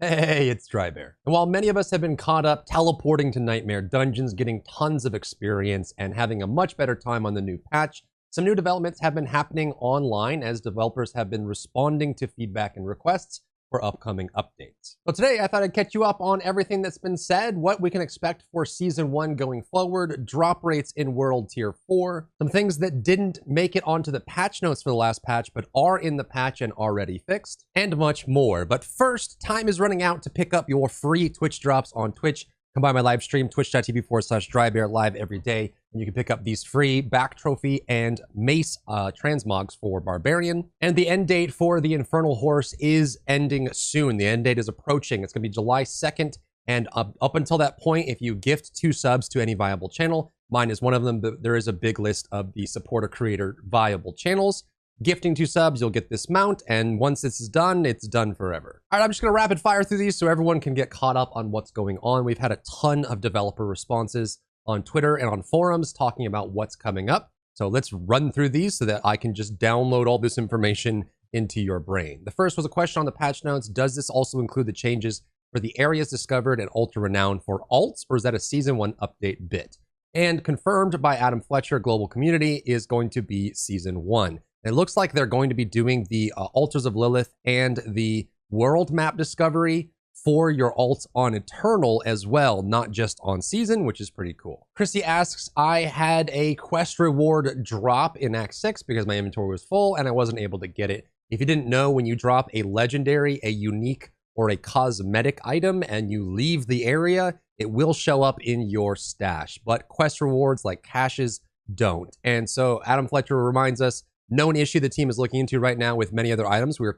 Hey, it's Drybear. And while many of us have been caught up teleporting to Nightmare Dungeons, getting tons of experience, and having a much better time on the new patch, some new developments have been happening online as developers have been responding to feedback and requests for upcoming updates. So today I thought I'd catch you up on everything that's been said, what we can expect for Season 1 going forward, drop rates in World Tier 4, some things that didn't make it onto the patch notes for the last patch but are in the patch and already fixed, and much more. But first, time is running out to pick up your free Twitch drops on Twitch. Come by my live stream, twitch.tv/Drybear, live every day, and you can pick up these free back trophy and mace transmogs for Barbarian. And the end date for the Infernal Horse is ending soon. The end date is approaching. It's going to be July 2nd, and up until that point, if you gift 2 subs to any viable channel, mine is one of them, but there is a big list of the supporter creator viable channels. Gifting 2 subs, you'll get this mount, and once this is done, it's done forever. All right, I'm just gonna rapid fire through these so everyone can get caught up on what's going on. We've had a ton of developer responses on Twitter and on forums talking about what's coming up. So let's run through these so that I can just download all this information into your brain. The first was a question on the patch notes. Does this also include the changes for the areas discovered and ultra renowned for alts, or is that a Season 1 update bit? And confirmed by Adam Fletcher, Global Community, is going to be Season 1. It looks like they're going to be doing the Altars of Lilith and the world map discovery for your alts on Eternal as well, not just on Season, which is pretty cool. Chrissy asks, I had a quest reward drop in Act 6 because my inventory was full and I wasn't able to get it. If you didn't know, when you drop a legendary, a unique, or a cosmetic item and you leave the area, it will show up in your stash. But quest rewards like caches don't. And so Adam Fletcher reminds us, known issue the team is looking into right now with many other items we're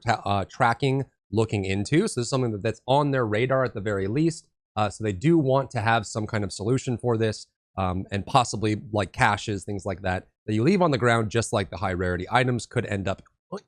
tracking, looking into. So this is something that's on their radar at the very least. So they do want to have some kind of solution for this, and possibly like caches, things like that, that you leave on the ground, just like the high rarity items could end up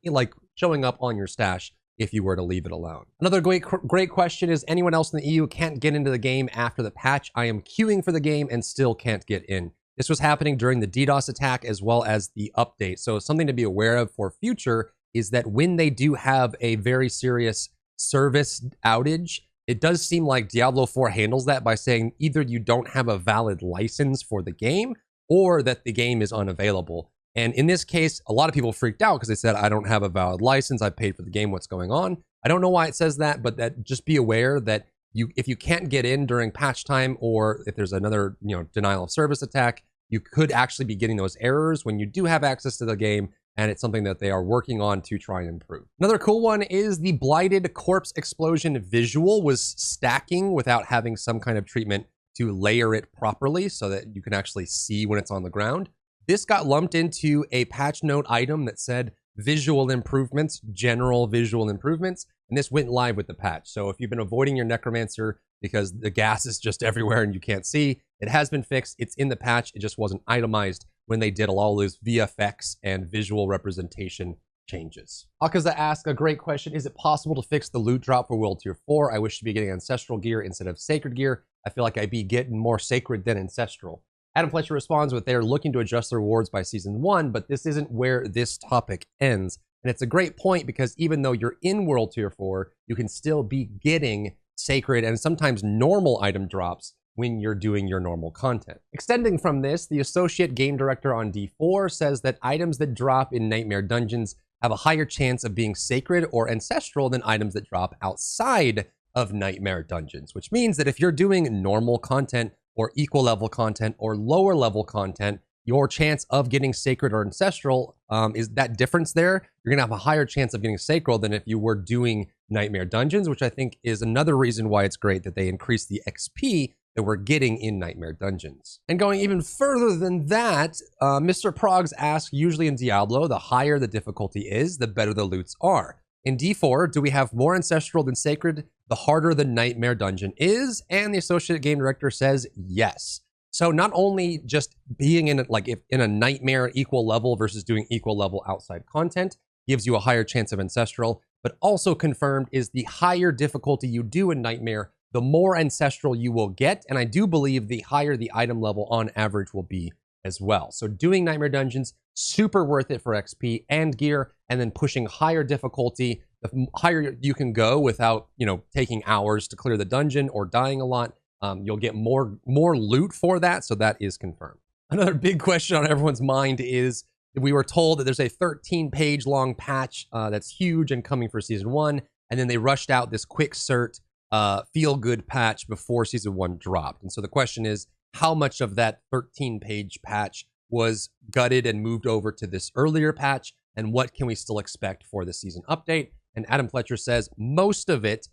like showing up on your stash if you were to leave it alone. Another great question is, anyone else in the EU can't get into the game after the patch? I am queuing for the game and still can't get in. This was happening during the DDoS attack as well as the update. So something to be aware of for future is that when they do have a very serious service outage, it does seem like Diablo 4 handles that by saying either you don't have a valid license for the game or that the game is unavailable. And in this case, a lot of people freaked out because they said, I don't have a valid license. I paid for the game. What's going on? I don't know why it says that, but that just be aware that if you can't get in during patch time, or if there's another, denial of service attack, you could actually be getting those errors when you do have access to the game, and it's something that they are working on to try and improve. Another cool one is the Blighted corpse explosion visual was stacking without having some kind of treatment to layer it properly so that you can actually see when it's on the ground. This got lumped into a patch note item that said visual improvements, general visual improvements, and this went live with the patch. So if you've been avoiding your Necromancer because the gas is just everywhere and you can't see, it has been fixed. It's in the patch. It just wasn't itemized when they did all those VFX and visual representation changes. Akaza asks a great question. Is it possible to fix the loot drop for World Tier 4? I wish to be getting ancestral gear instead of sacred gear. I feel like I'd be getting more sacred than ancestral. Adam Fletcher responds with, they're looking to adjust the rewards by Season 1, but this isn't where this topic ends. And it's a great point because even though you're in World Tier 4, you can still be getting sacred and sometimes normal item drops when you're doing your normal content. Extending from this, the associate game director on D4 says that items that drop in Nightmare Dungeons have a higher chance of being sacred or ancestral than items that drop outside of Nightmare Dungeons, which means that if you're doing normal content or equal level content or lower level content, your chance of getting sacred or ancestral is that difference there. You're gonna have a higher chance of getting sacred than if you were doing Nightmare Dungeons, which I think is another reason why it's great that they increase the XP that we're getting in Nightmare Dungeons. And going even further than that, Mr. Progs asks, usually in Diablo, the higher the difficulty is, the better the loots are. In D4, do we have more ancestral than sacred the harder the Nightmare Dungeon is? And the associate game director says yes. So not only just being in in a Nightmare equal level versus doing equal level outside content gives you a higher chance of ancestral, but also confirmed is the higher difficulty you do in Nightmare, the more ancestral you will get. And I do believe the higher the item level on average will be as well. So doing Nightmare Dungeons, super worth it for XP and gear, and then pushing higher difficulty the higher you can go without, you know, taking hours to clear the dungeon or dying a lot, you'll get more loot for that. So that is confirmed. Another big question on everyone's mind is, we were told that there's a 13-page long patch that's huge and coming for season 1, and then they rushed out this quick cert feel-good patch before season 1 dropped. And so the question is, how much of that 13-page patch was gutted and moved over to this earlier patch, and what can we still expect for the season update? And Adam Fletcher says most of it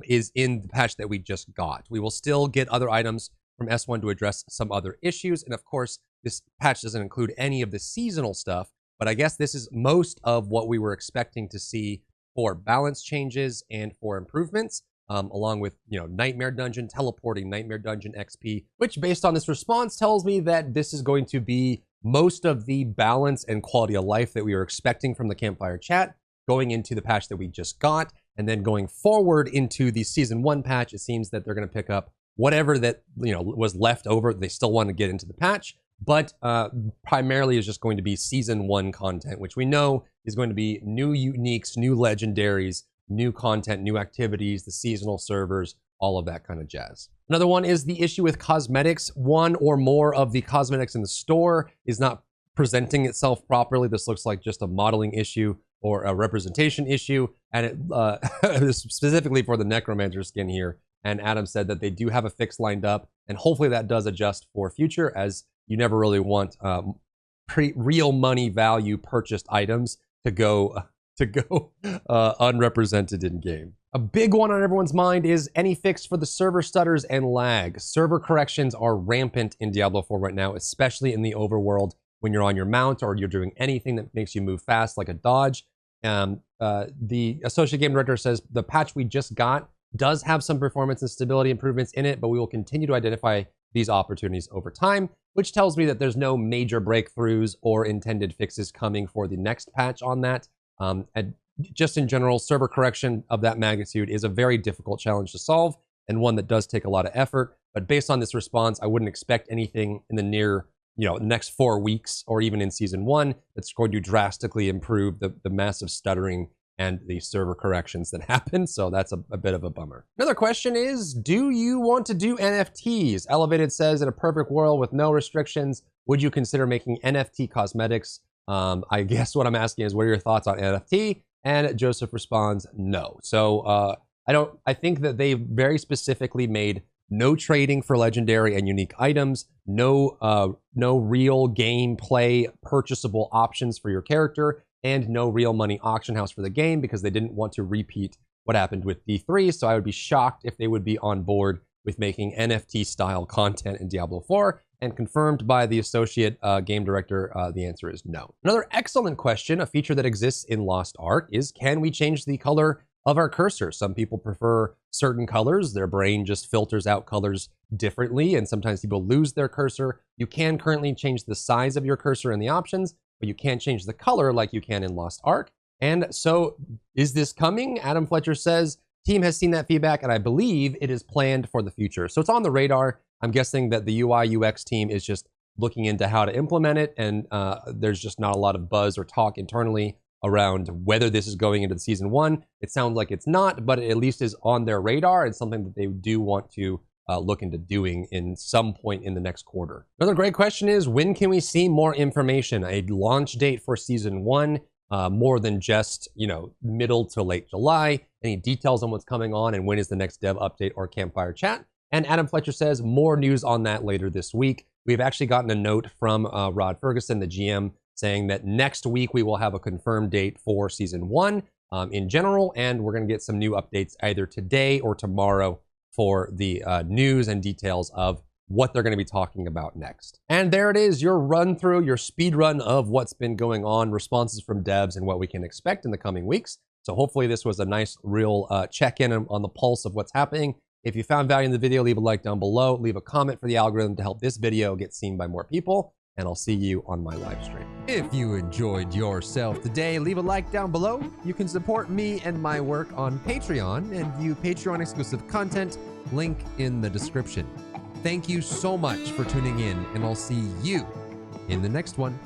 is in the patch that we just got. We will still get other items from S1 to address some other issues, and of course, this patch doesn't include any of the seasonal stuff, but I guess this is most of what we were expecting to see for balance changes and for improvements, along with, you know, Nightmare Dungeon, teleporting Nightmare Dungeon XP, which based on this response tells me that this is going to be most of the balance and quality of life that we were expecting from the Campfire chat going into the patch that we just got. And then going forward into the season 1 patch, it seems that they're going to pick up whatever that, you know, was left over. They still want to get into the patch, but primarily is just going to be season 1 content, which we know is going to be new uniques, new legendaries, new content, new activities, the seasonal servers, all of that kind of jazz. Another one is the issue with cosmetics. One or more of the cosmetics in the store is not presenting itself properly. This looks like just a modeling issue or a representation issue, and it is specifically for the Necromancer skin here. And Adam said that they do have a fix lined up, and hopefully that does adjust for future, as you never really want real money value purchased items to go unrepresented in game. A big one on everyone's mind is any fix for the server stutters and lag. Server corrections are rampant in Diablo 4 right now, especially in the overworld when you're on your mount or you're doing anything that makes you move fast, like a dodge. The associate game director says the patch we just got does have some performance and stability improvements in it, but we will continue to identify these opportunities over time, which tells me that there's no major breakthroughs or intended fixes coming for the next patch on that. And just in general, server correction of that magnitude is a very difficult challenge to solve, and one that does take a lot of effort. But based on this response, I wouldn't expect anything in the near, next 4 weeks or even in season 1 that's going to drastically improve the massive stuttering and the server corrections that happen. So that's a bit of a bummer. Another question is, do you want to do NFTs? Elevated says, in a perfect world with no restrictions, would you consider making NFT cosmetics? I guess what I'm asking is, what are your thoughts on NFT? And Joseph responds, no. So I think that they very specifically made no trading for legendary and unique items, no real gameplay purchasable options for your character, and no real money auction house for the game, because they didn't want to repeat what happened with D3. So I would be shocked if they would be on board with making NFT style content in Diablo 4. And confirmed by the associate game director, the answer is no. Another excellent question, a feature that exists in Lost Ark, is can we change the color of our cursor? Some people prefer certain colors. Their brain just filters out colors differently, and sometimes people lose their cursor. You can currently change the size of your cursor in the options, but you can't change the color like you can in Lost Ark. And so is this coming? Adam Fletcher says, team has seen that feedback, and I believe it is planned for the future. So it's on the radar. I'm guessing that the UI UX team is just looking into how to implement it, and there's just not a lot of buzz or talk internally around whether this is going into the season 1. It sounds like it's not, but it at least is on their radar and something that they do want to look into doing in some point in the next quarter. Another great question is, when can we see more information? A launch date for season 1, more than just, middle to late July. Any details on what's coming on and when is the next dev update or campfire chat? And Adam Fletcher says more news on that later this week. We've actually gotten a note from Rod Ferguson, the GM, saying that next week we will have a confirmed date for season 1 in general, and we're going to get some new updates either today or tomorrow for the news and details of what they're going to be talking about next. And there it is, your run through, your speed run of what's been going on, responses from devs, and what we can expect in the coming weeks. So hopefully this was a nice, real check-in on the pulse of what's happening. If you found value in the video, leave a like down below, leave a comment for the algorithm to help this video get seen by more people, and I'll see you on my live stream. If you enjoyed yourself today, leave a like down below. You can support me and my work on Patreon and view Patreon exclusive content, link in the description. Thank you so much for tuning in, and I'll see you in the next one.